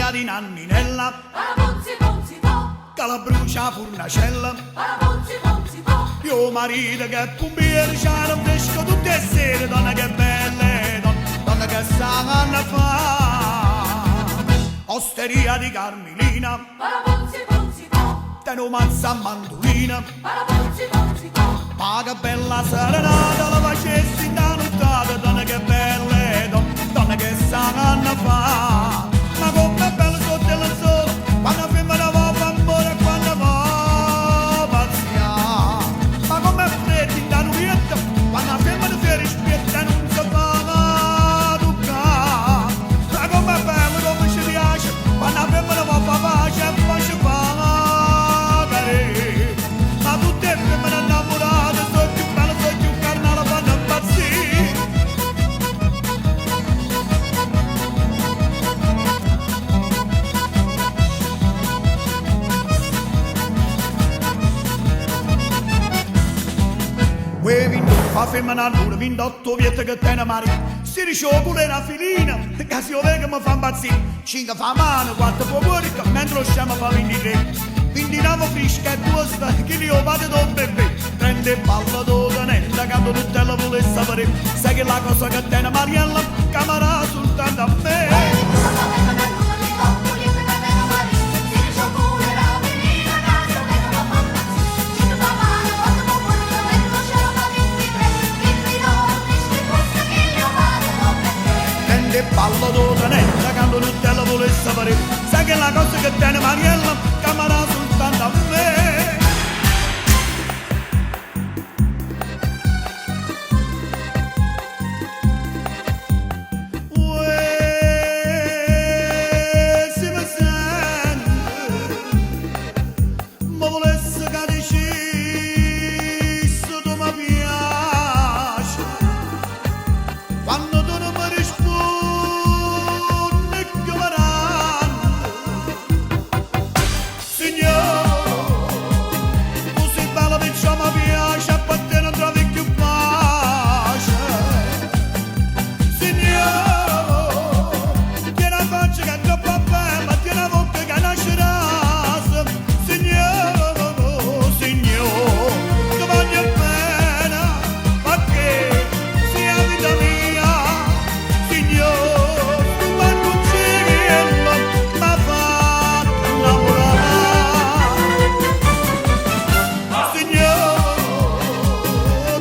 figlia di Nanninella, Parabonzi, bonzi, to. che la brucia furnacella. Parabonzi, bonzi, to. Io marito che pompiere c'ha un fresco tutte le sere, donna che belle, donna che sanno fa. Osteria di Carmelina, Parabonzi, bonzi, to. te non mazza mandolina, Parabonzi, bonzi, to. ma che bella serenata la facessi da nottata, donna che belle, donna che sanno fa. Ma come bello sotto il sole, quando femmina va fa amore, quando va pazzia. Ma come freddo in da nubietta, quando femmina si rispetta non si fa toccare. Ma come bello, come ci piace, quando femmina va fa pace e poi ci fa carere. Ma tutte le femmine innamorate sono più belle, sono più carnali, fanno impazzire. Uè vinto, fa femmina all'ora, 28 viette che te ne mari. Si dice pure una filina, che si vede che mi fa impazzire. 5 fa mano, 4 fa fuori, mentre lo scemo fa 23. 29 fresca e 2 sta, che li ho fate da un bebè. Prende palla da canella, quando tutte le vuole sapere. Sai che la cosa che te ne Mariella, camera soltanto a me. Prende palla da canella, quando tutte le vuole sapere. Sai che la cosa che te ne Mariella, camera soltanto a me. Uè, si mi sente, ma volesse che dicessi tu mi piaci. Quando tu non mi rispondi che varando, Signore, tu sei bella perciò mi piace, e per te non trovi più pace. Signore, tieni la faccia che è troppo bella, tieni la bocca che nasce rasa. Signore, Signore, ti voglio bene, perché sei la vita mia. Signore, tu mi cucina, mi fa innamorare. Signore,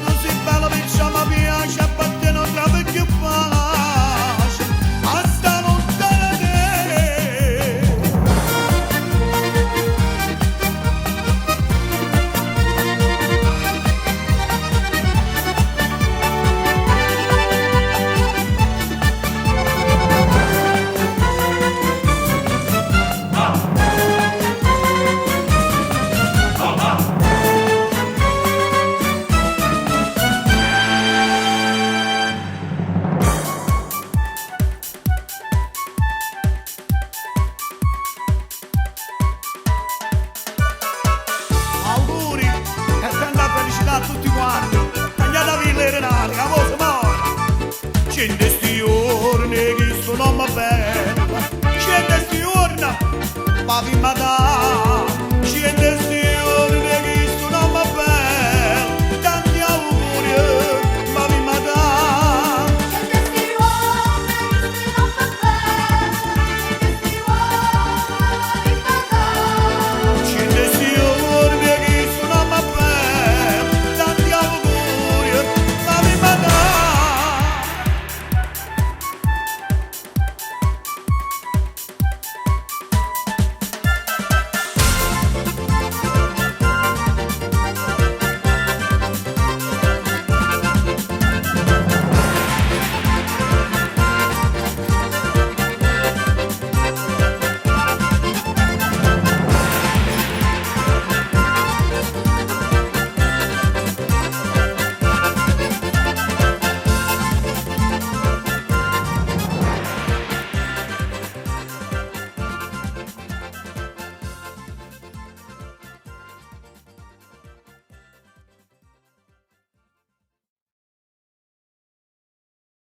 tu sei bella perciò mi piace, e per te non trovi più pace. A sta lontana te. Auguri e tanta felicità a tutti quanti. Tagliate a Villa Renate, che cosa muore. C'è in questi giorni che sono bene. C'è in questi giorni, ma vi